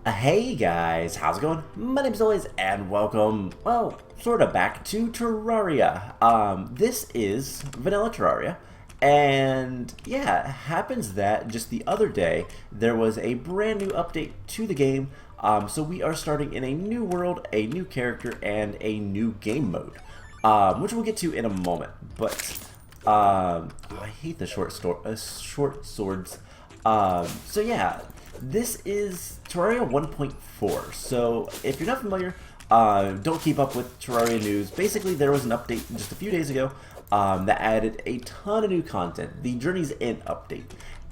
Hey guys, how's it going? My name's always and welcome, well, sort of back to Terraria. This is vanilla Terraria, and yeah, it happens that just the other day there was a brand new update to the game. So we are starting in a new world, a new character, and a new game mode, which we'll get to in a moment. But I hate the short swords. So yeah. This is Terraria 1.4, so if you're not familiar, don't keep up with Terraria news. Basically, there was an update just a few days ago that added a ton of new content, the Journey's End update.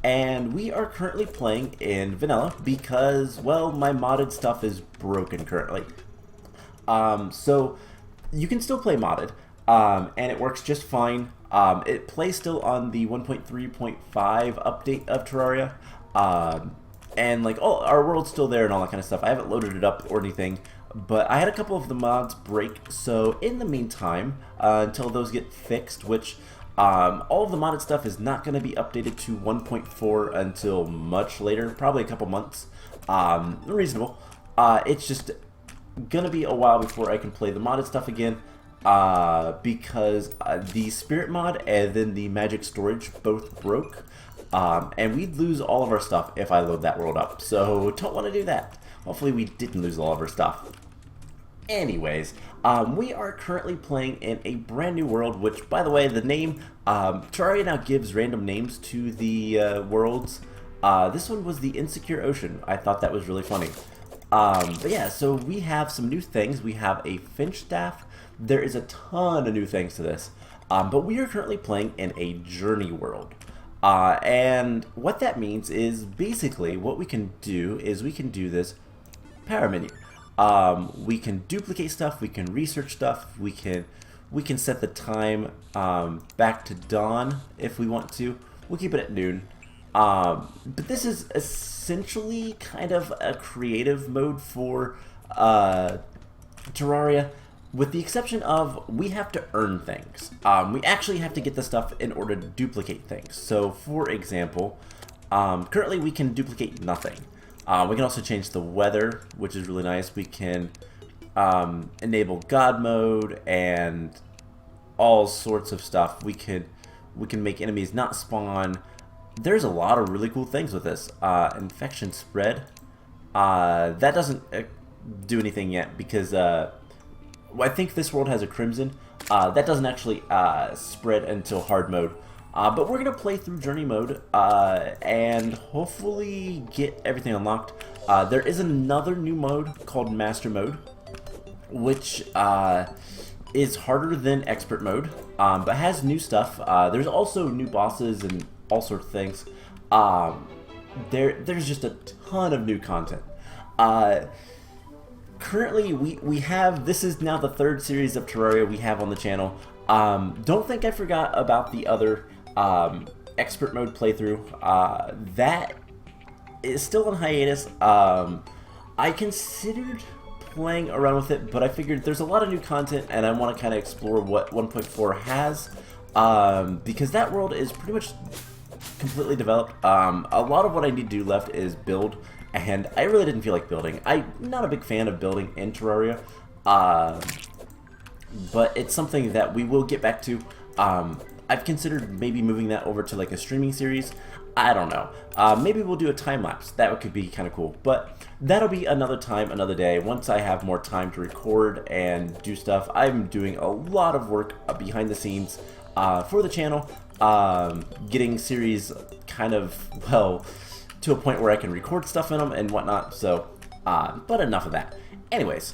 And we are currently playing in vanilla because, well, my modded stuff is broken currently. So you can still play modded, and it works just fine. It plays still on the 1.3.5 update of Terraria. And like, oh, our world's still there and all that kind of stuff. I haven't loaded it up or anything, but I had a couple of the mods break. So in the meantime, until those get fixed, which all of the modded stuff is not going to be updated to 1.4 until much later, probably a couple months. Reasonable. It's just gonna be a while before I can play the modded stuff again. Because the spirit mod and then the magic storage both broke. And we'd lose all of our stuff if I load that world up, so don't want to do that. Hopefully we didn't lose all of our stuff. Anyways, we are currently playing in a brand new world, which, by the way, the name, Terraria now gives random names to the worlds. This one was the Insecure Ocean. I thought that was really funny. But yeah, so we have some new things. We have a finch staff. There is a ton of new things to this. But we are currently playing in a journey world. And what that means is basically what we can do is we can do this power menu. We can duplicate stuff, we can research stuff, we can set the time back to dawn if we want to. We'll keep it at noon. But this is essentially kind of a creative mode for Terraria. With the exception of, we have to earn things. We actually have to get the stuff in order to duplicate things. So, for example, currently we can duplicate nothing. We can also change the weather, which is really nice. We can enable God mode and all sorts of stuff. We can make enemies not spawn. There's a lot of really cool things with this. Infection spread. That doesn't do anything yet because I think this world has a crimson. That doesn't actually spread until hard mode. But we're going to play through journey mode and hopefully get everything unlocked. There is another new mode called master mode, which is harder than expert mode, but has new stuff. There's also new bosses and all sorts of things. There's just a ton of new content. Currently, we have, this is now the third series of Terraria we have on the channel. Don't think I forgot about the other expert mode playthrough. That is still on hiatus. I considered playing around with it, but I figured there's a lot of new content and I want to kind of explore what 1.4 has, because that world is pretty much completely developed. A lot of what I need to do left is build. And I really didn't feel like building. I'm not a big fan of building in Terraria, but it's something that we will get back to. I've considered maybe moving that over to like a streaming series. I don't know. Maybe we'll do a time lapse. That could be kind of cool. But that'll be another time, another day. Once I have more time to record and do stuff. I'm doing a lot of work behind the scenes for the channel, getting series kind of, well, to a point where I can record stuff in them and whatnot, so, but enough of that. Anyways,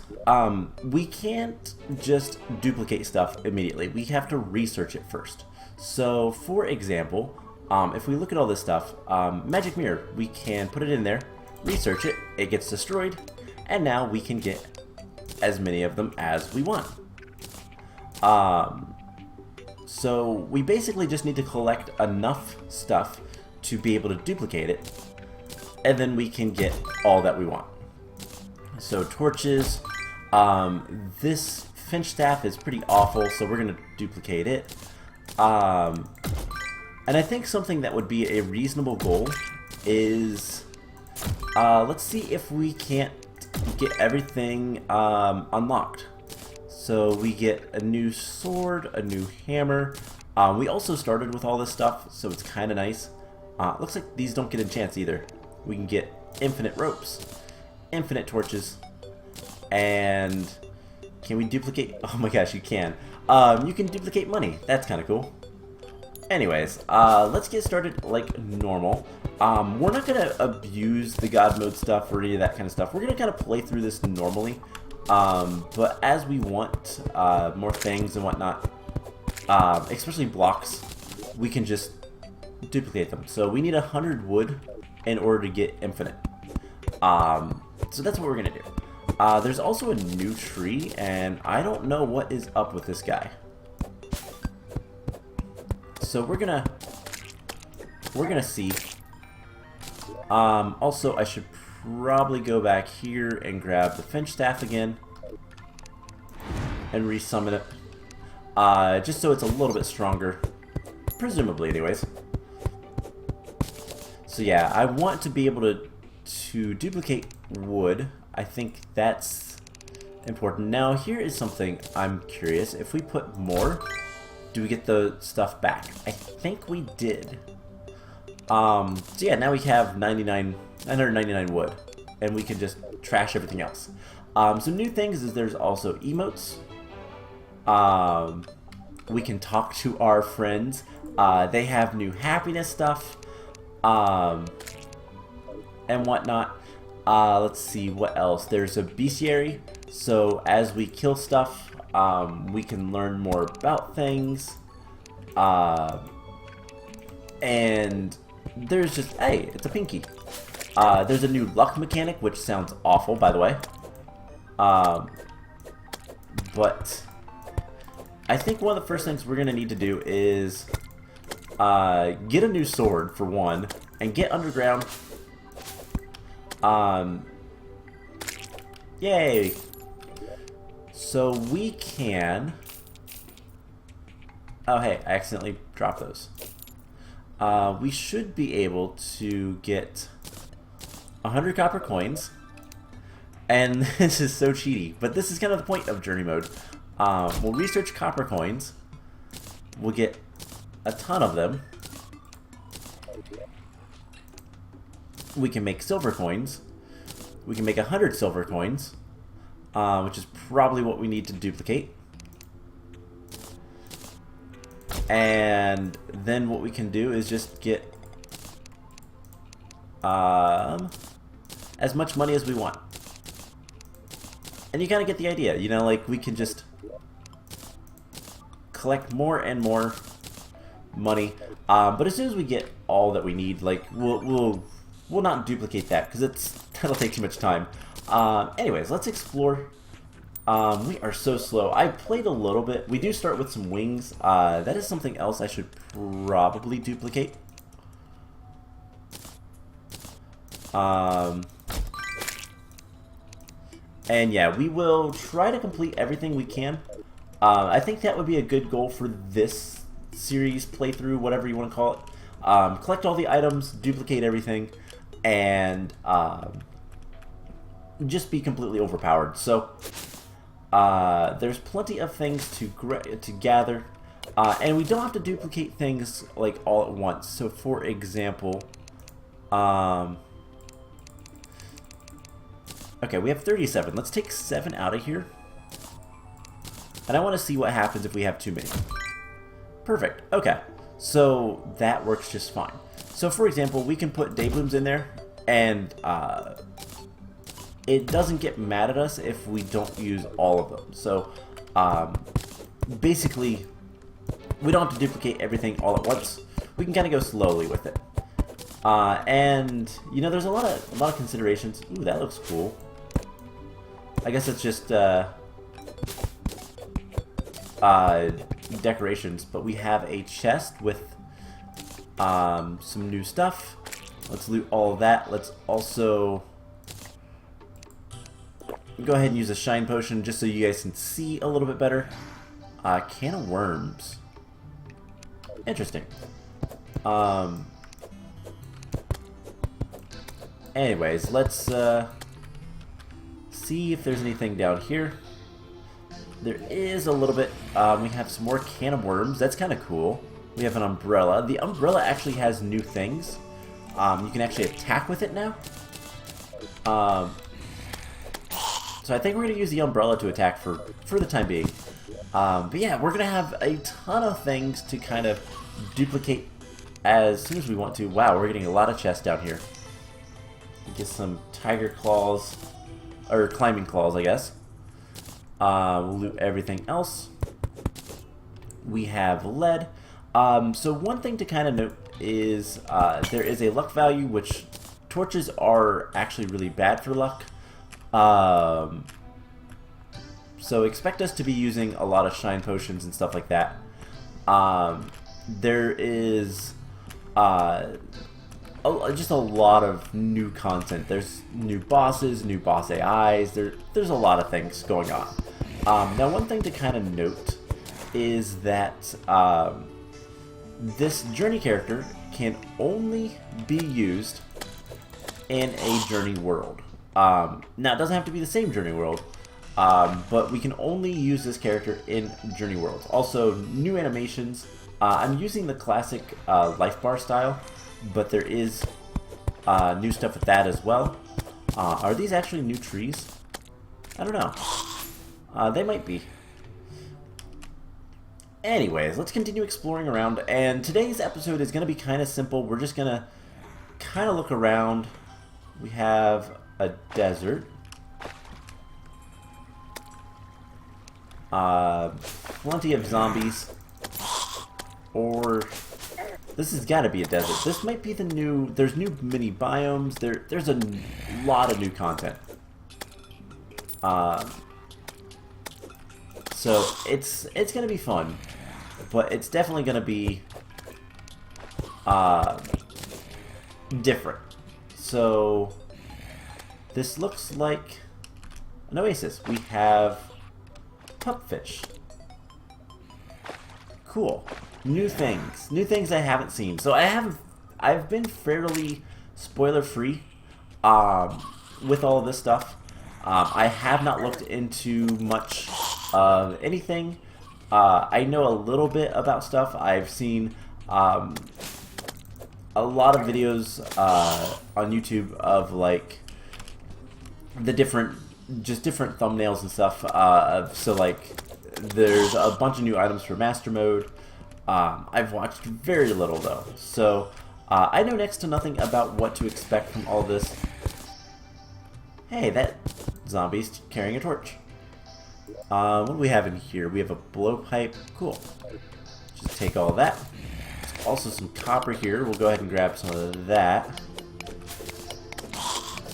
we can't just duplicate stuff immediately. We have to research it first. So, for example, if we look at all this stuff, Magic Mirror, we can put it in there, research it, it gets destroyed, and now we can get as many of them as we want. So, we basically just need to collect enough stuff to be able to duplicate it, and then we can get all that we want. So torches, this finch staff is pretty awful, so we're going to duplicate it. And I think something that would be a reasonable goal is let's see if we can't get everything unlocked. So we get a new sword, a new hammer. We also started with all this stuff, so it's kind of nice. Looks like these don't get enchants either. We can get infinite ropes, infinite torches, and can we duplicate? Oh my gosh, you can. You can duplicate money. That's kind of cool. Anyways, let's get started like normal. We're not going to abuse the God mode stuff or any of that kind of stuff. We're going to kind of play through this normally. But as we want more things and whatnot, especially blocks, we can just duplicate them. So we need 100 wood in order to get infinite. So that's what we're going to do. There's also a new tree, and I don't know what is up with this guy. So we're gonna see. Also, I should probably go back here and grab the Finch Staff again and resummon it, just so it's a little bit stronger, presumably, anyways. So yeah, I want to be able to duplicate wood. I think that's important. Now, here is something I'm curious. If we put more, do we get the stuff back? I think we did. So yeah, now we have 999 wood, and we can just trash everything else. Some new things is there's also emotes. We can talk to our friends. They have new happiness stuff, and whatnot. Let's see what else. There's a bestiary, so as we kill stuff, we can learn more about things. And there's just, hey, it's a pinky. There's a new luck mechanic, which sounds awful, by the way. But I think one of the first things we're going to need to do is get a new sword, for one, and get underground. Yay! So we can... Oh, hey, I accidentally dropped those. We should be able to get 100 copper coins. And this is so cheaty, but this is kind of the point of journey mode. We'll research copper coins. We'll get a ton of them. We can make silver coins. We can make 100 silver coins, which is probably what we need to duplicate. And then what we can do is just get as much money as we want. And you kind of get the idea, you know, like we can just collect more and more money. But as soon as we get all that we need, like we'll not duplicate that because that'll take too much time. Anyways, let's explore. We are so slow. I played a little bit. We do start with some wings. That is something else I should probably duplicate. And yeah, we will try to complete everything we can. I think that would be a good goal for this series playthrough, whatever you want to call it. Collect all the items, duplicate everything, and just be completely overpowered. So there's plenty of things to gather, and we don't have to duplicate things like all at once. So for example, okay, we have 37. Let's take 7 out of here. And I want to see what happens if we have too many. Perfect. Okay. So that works just fine. So for example, we can put day blooms in there, and it doesn't get mad at us if we don't use all of them. So basically, we don't have to duplicate everything all at once. We can kind of go slowly with it. And you know, there's a lot of considerations. Ooh, that looks cool. I guess it's just decorations, but we have a chest with some new stuff. Let's loot all of that. Let's also go ahead and use a shine potion just so you guys can see a little bit better. Can of worms. Interesting. Anyways, let's see if there's anything down here. There is a little bit. We have some more can of worms. That's kind of cool. We have an umbrella. The umbrella actually has new things. You can actually attack with it now. So I think we're going to use the umbrella to attack for the time being. But yeah, we're going to have a ton of things to kind of duplicate as soon as we want to. Wow, we're getting a lot of chests down here. Get some tiger claws, or climbing claws, I guess. We'll loot everything else. We have lead. So one thing to kind of note is there is a luck value, which torches are actually really bad for luck. So expect us to be using a lot of shine potions and stuff like that. There is just a lot of new content. There's new bosses, new boss AIs. There's a lot of things going on. Now, one thing to kind of note is that this journey character can only be used in a journey world. Now, it doesn't have to be the same journey world, but we can only use this character in journey worlds. Also, new animations. I'm using the classic life bar style, but there is new stuff with that as well. Are these actually new trees? I don't know. They might be. Anyways, let's continue exploring around, and today's episode is going to be kind of simple. We're just going to kind of look around. We have a desert. Plenty of zombies. Or this has got to be a desert. This might be the new. There's new mini biomes. There's a lot of new content. So it's gonna be fun, but it's definitely gonna be different. So this looks like an oasis. We have pupfish. Cool. New things I haven't seen. So I've been fairly spoiler free with all of this stuff. I have not looked into much of anything. I know a little bit about stuff. I've seen a lot of videos on YouTube of like the different thumbnails and stuff. So like there's a bunch of new items for Master Mode. I've watched very little though, so I know next to nothing about what to expect from all this. Hey, that zombie's carrying a torch. What do we have in here? We have a blowpipe. Cool. Just take all that. There's also some copper here. We'll go ahead and grab some of that.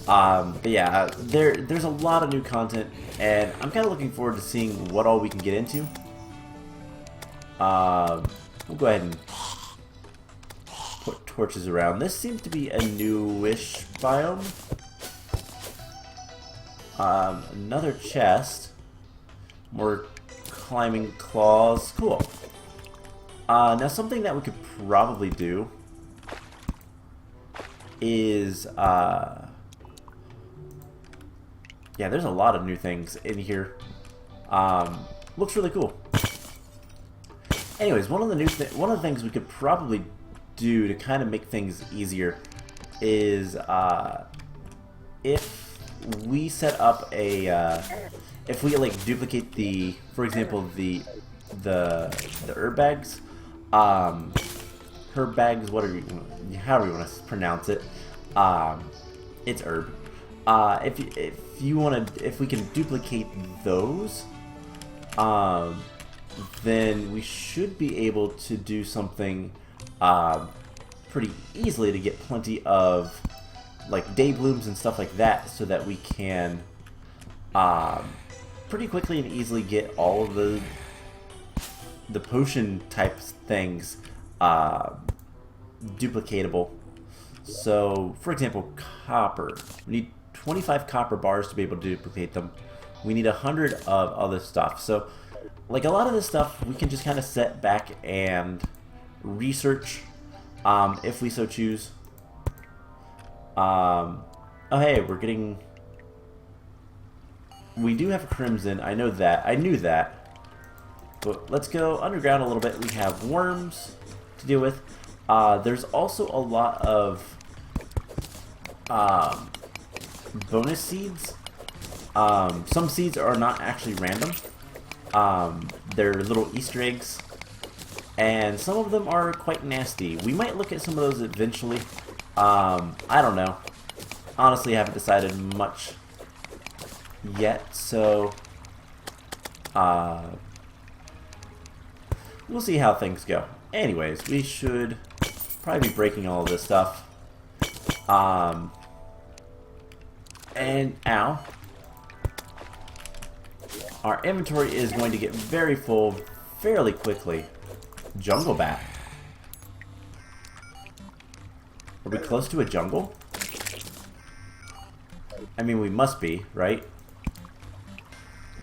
But yeah, there's a lot of new content, and I'm kind of looking forward to seeing what all we can get into. We'll go ahead and put torches around. This seems to be a newish biome. Another chest. More climbing claws. Cool. Now something that we could probably do is yeah, there's a lot of new things in here. Looks really cool. Anyways, one of the things we could probably do to kind of make things easier is if we set up a if we like duplicate the, for example, the herb bags, herb bags, whatever however you want to pronounce it, it's herb. If we can duplicate those, then we should be able to do something pretty easily to get plenty of like day blooms and stuff like that, so that we can pretty quickly and easily get all of the potion type things duplicatable. So, for example, copper. We need 25 copper bars to be able to duplicate them. We need 100 of other stuff. So, like a lot of this stuff, we can just kind of sit back and research if we so choose. Oh, hey, we're getting... We do have a crimson. I know that. I knew that. But let's go underground a little bit. We have worms to deal with. There's also a lot of bonus seeds. Some seeds are not actually random. They're little Easter eggs. And some of them are quite nasty. We might look at some of those eventually. I don't know. Honestly, I haven't decided much yet, so we'll see how things go. Anyways, we should probably be breaking all of this stuff. And ow. Our inventory is going to get very full fairly quickly. Jungle bat. Are we close to a jungle? I mean, we must be, right?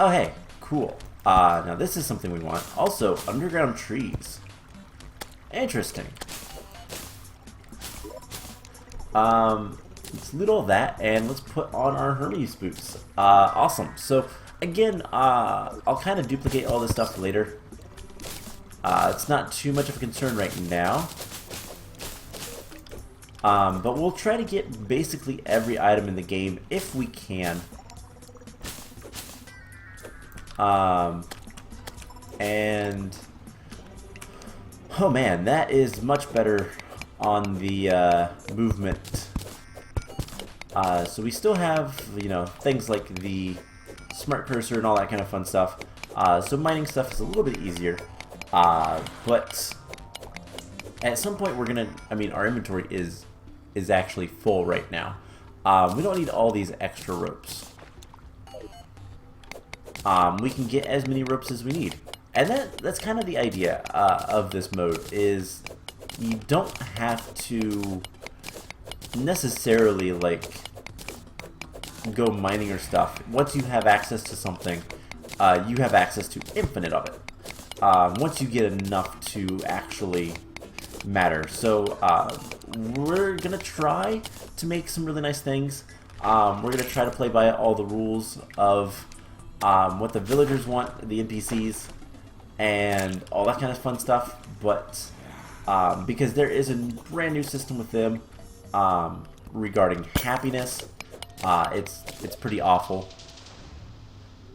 Oh, hey. Cool. Now this is something we want. Also, underground trees. Interesting. Let's loot all that, and let's put on our Hermes boots. Awesome. So, again, I'll kind of duplicate all this stuff later. It's not too much of a concern right now. But we'll try to get basically every item in the game if we can. And oh man, that is much better on the movement. So we still have, you know, things like the smart cursor and all that kind of fun stuff. So mining stuff is a little bit easier. But at some point we're gonna, I mean, our inventory is actually full right now. We don't need all these extra ropes. We can get as many ropes as we need. And that's kind of the idea of this mode, is you don't have to necessarily, like, go mining or stuff. Once you have access to something, you have access to infinite of it. Once you get enough to actually matter. So we're gonna try to make some really nice things. We're gonna try to play by all the rules of what the villagers want, the NPCs, and all that kind of fun stuff. But because there is a brand new system with them regarding happiness, it's pretty awful.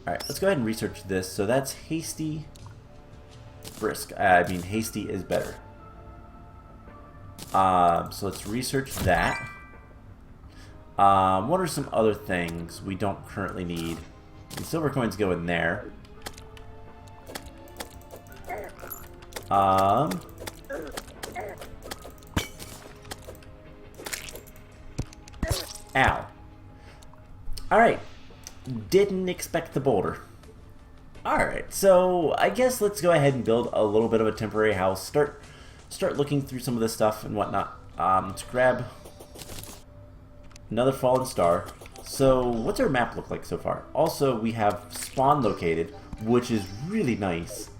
All right, let's go ahead and research this. So that's hasty, brisk. I mean, hasty is better. So let's research that. What are some other things we don't currently need? The silver coins go in there. Ow. Alright. Didn't expect the boulder. Alright, so I guess let's go ahead and build a little bit of a temporary house. Start looking through some of this stuff and whatnot. Let's grab another fallen star. So what's our map look like so far? Also, we have spawn located, which is really nice.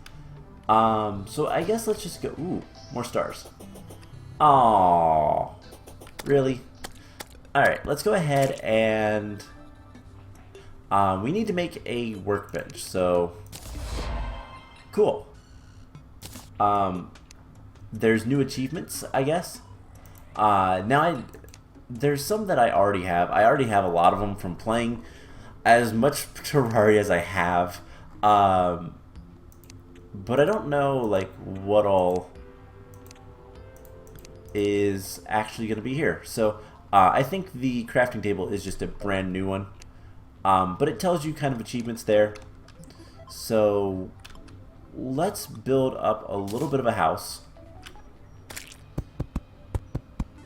So I guess let's just go. Ooh, more stars. Aww. Really? Alright, let's go ahead and we need to make a workbench. So cool. There's new achievements, I guess. There's some that I already have. I already have a lot of them from playing as much Terraria as I have. But I don't know, like, what all is actually going to be here. So I think the crafting table is just a brand new one. But it tells you kind of achievements there. So let's build up a little bit of a house.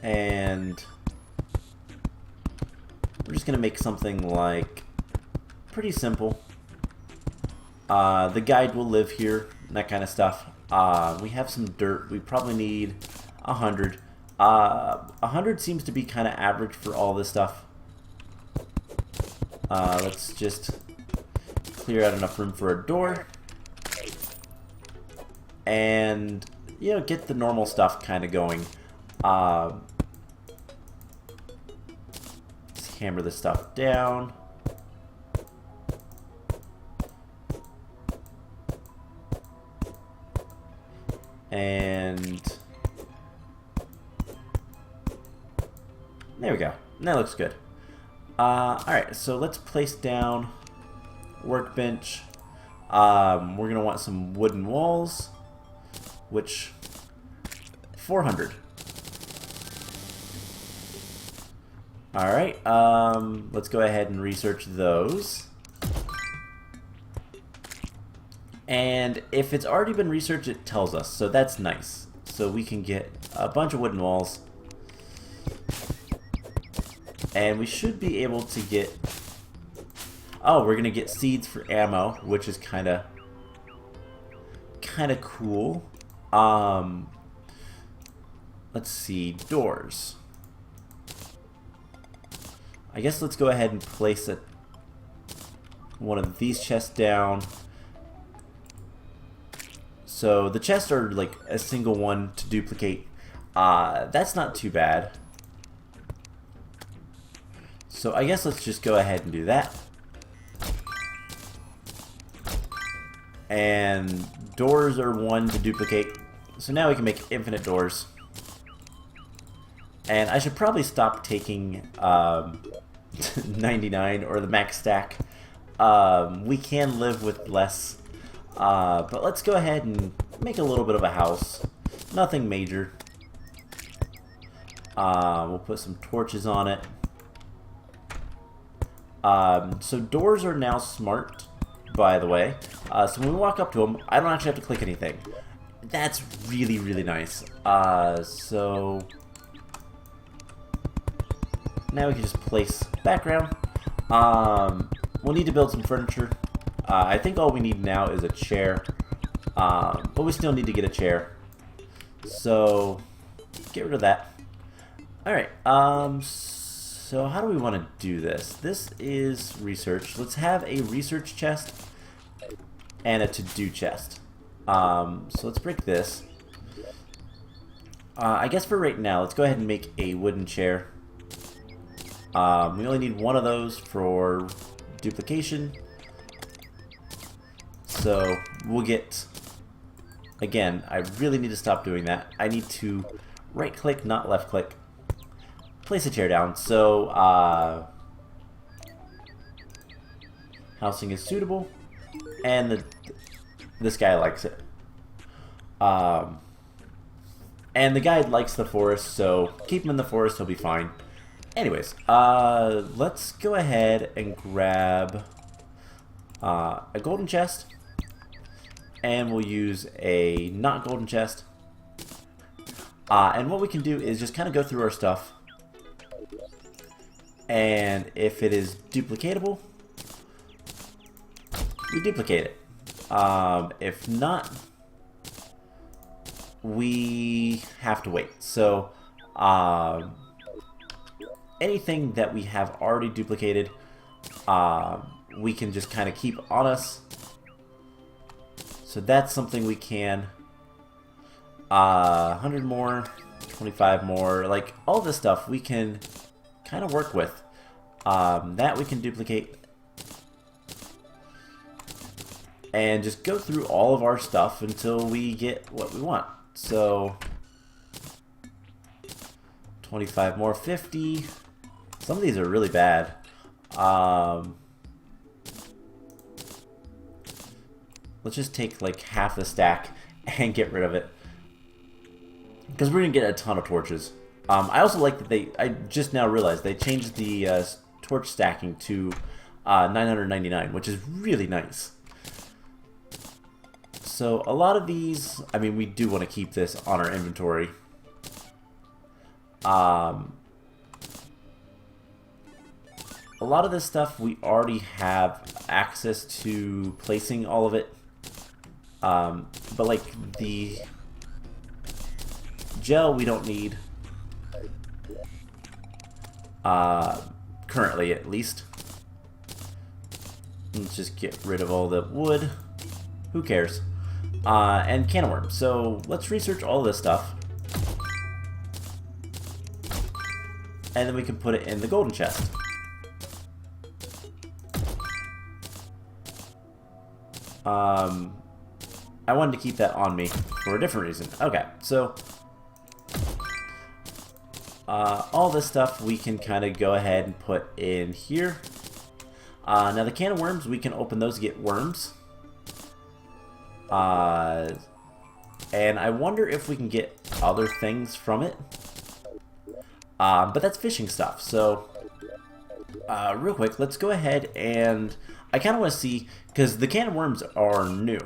And we're just going to make something like pretty simple. The guide will live here, that kind of stuff. We have some dirt. We probably need 100. 100 seems to be kind of average for all this stuff. Let's just clear out enough room for a door. And, you know, get the normal stuff kind of going. hammer this stuff down. And there we go. That looks good. Alright, so let's place down workbench. We're going to want some wooden walls, which 400. Alright, let's go ahead and research those. And if it's already been researched, it tells us, so that's nice. So we can get a bunch of wooden walls. And we should be able to get... Oh, we're going to get seeds for ammo, which is kind of cool. Let's see, doors. I guess let's go ahead and place one of these chests down. So the chests are like a single one to duplicate. That's not too bad. So I guess let's just go ahead and do that. And doors are one to duplicate. So now we can make infinite doors. And I should probably stop taking 99 or the max stack. We can live with less. But let's go ahead and make a little bit of a house. Nothing major. We'll put some torches on it. So doors are now smart, by the way. So when we walk up to them, I don't actually have to click anything. That's really, really nice. So now we can just place background. We'll need to build some furniture. I think all we need now is a chair, but we still need to get a chair. So get rid of that. Alright, so how do we want to do this? This is research. Let's have a research chest and a to-do chest. So let's break this. I guess for right now, let's go ahead and make a wooden chair. We only need one of those for duplication. So we'll get, again, I really need to stop doing that. I need to right click, not left click, place a chair down. So housing is suitable, and this guy likes it. And the guy likes the forest, so keep him in the forest, he'll be fine. Anyways, let's go ahead and grab a golden chest. And we'll use a not golden chest. And what we can do is just kind of go through our stuff. And if it is duplicatable, we duplicate it. If not, we have to wait. So anything that we have already duplicated, we can just kind of keep on us. So that's something we can. 100 more, 25 more, like all this stuff we can kind of work with. That we can duplicate. And just go through all of our stuff until we get what we want. So 25 more, 50. Some of these are really bad. Let's just take like half the stack and get rid of it, because we're gonna get a ton of torches. I also like that I just now realized they changed the torch stacking to 999, which is really nice. So a lot of these, I mean, we do want to keep this on our inventory. A lot of this stuff we already have access to placing all of it. But like the gel we don't need, currently at least. Let's just get rid of all the wood. Who cares? And can of worms. So let's research all this stuff. And then we can put it in the golden chest. I wanted to keep that on me for a different reason. Okay, so all this stuff we can kind of go ahead and put in here. Now the can of worms, we can open those to get worms. And I wonder if we can get other things from it. But that's fishing stuff, so real quick, let's go ahead and I kind of want to see, because the can of worms are new.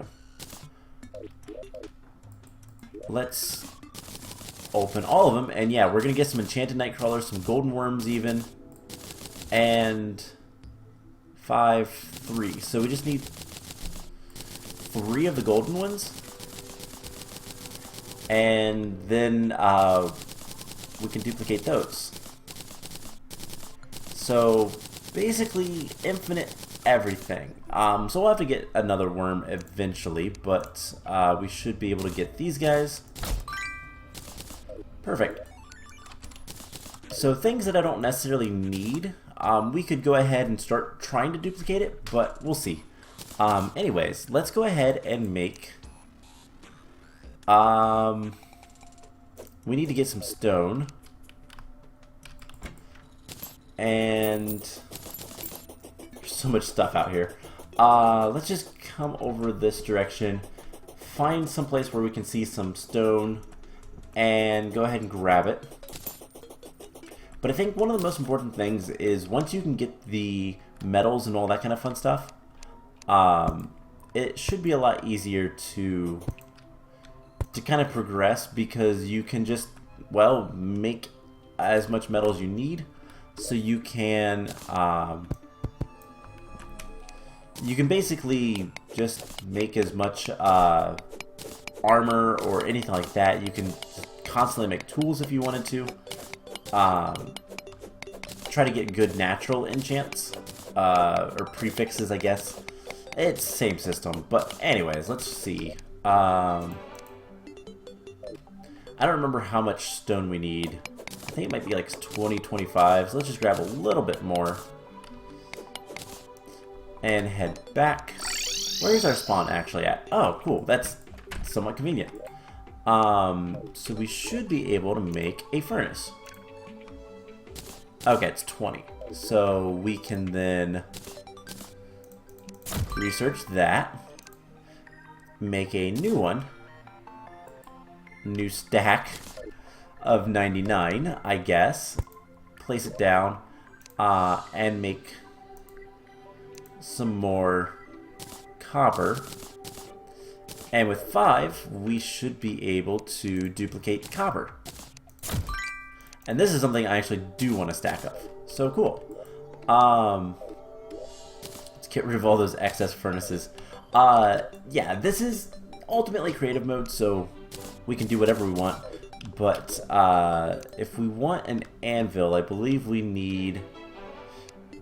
Let's open all of them, and yeah, we're going to get some enchanted night crawlers, some golden worms even, and 3. So we just need 3 of the golden ones, and then we can duplicate those. So basically infinite everything. So we'll have to get another worm eventually, but we should be able to get these guys. Perfect. So things that I don't necessarily need, we could go ahead and start trying to duplicate it, but we'll see. Anyways, let's go ahead and make... we need to get some stone. And there's so much stuff out here. Let's just come over this direction, find some place where we can see some stone, and go ahead and grab it. But I think one of the most important things is once you can get the metals and all that kind of fun stuff, it should be a lot easier to kind of progress, because you can just, well, make as much metal as you need, so you can basically just make as much armor or anything like that. You can constantly make tools if you wanted to. Try to get good natural enchants, or prefixes, I guess. It's the same system, but anyways, let's see. I don't remember how much stone we need. I think it might be like 20, 25, so let's just grab a little bit more. And head back. Where's our spawn actually at? Oh, cool, that's somewhat convenient. So we should be able to make a furnace. Okay, it's 20. So we can then research that. Make a new one. New stack of 99, I guess. Place it down, and make some more copper. And with 5, we should be able to duplicate copper. And this is something I actually do want to stack up. So cool. Let's get rid of all those excess furnaces. Yeah, this is ultimately creative mode, so we can do whatever we want. But if we want an anvil, I believe we need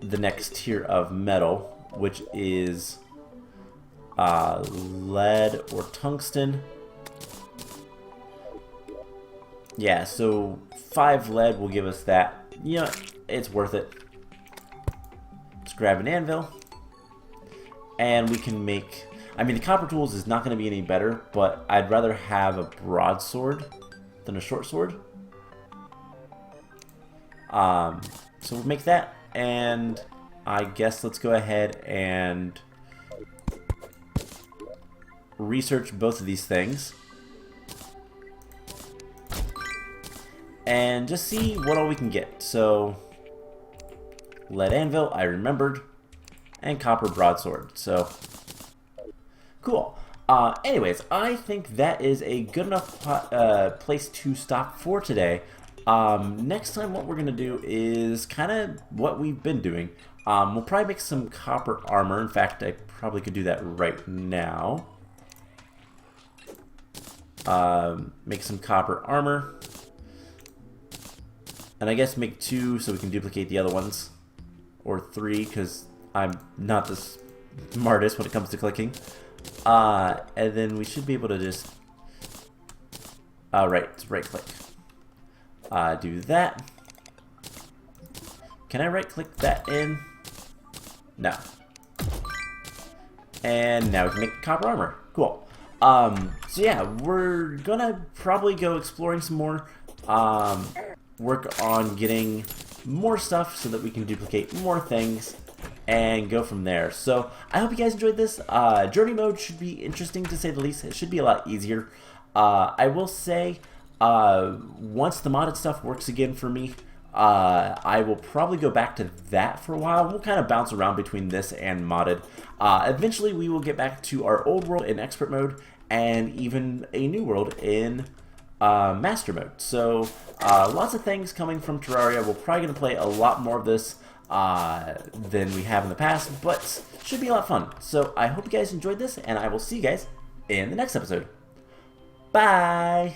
the next tier of metal, which is lead or tungsten. Yeah, so 5 lead will give us that. You know, it's worth it. Let's grab an anvil. And we can make... I mean, the copper tools is not going to be any better, but I'd rather have a broadsword than a short sword. So we'll make that, and I guess let's go ahead and research both of these things. And just see what all we can get. So, lead anvil, I remembered, and copper broadsword. So, cool. Anyways, I think that is a good enough place to stop for today. Next time what we're going to do is kind of what we've been doing. We'll probably make some copper armor. In fact, I probably could do that right now. Make some copper armor. And I guess make 2 so we can duplicate the other ones. Or 3, because I'm not the smartest when it comes to clicking. And then we should be able to just... right click. Do that. Can I right click that in? No. And now we can make copper armor. Cool. So yeah, we're gonna probably go exploring some more. Work on getting more stuff so that we can duplicate more things and go from there. So I hope you guys enjoyed this. Journey mode should be interesting to say the least. It should be a lot easier. I will say, once the modded stuff works again for me, I will probably go back to that for a while. We'll kind of bounce around between this and modded. Eventually we will get back to our old world in expert mode and even a new world in master mode. So lots of things coming from Terraria. We're probably going to play a lot more of this than we have in the past, but should be a lot of fun. So I hope you guys enjoyed this, and I will see you guys in the next episode. Bye!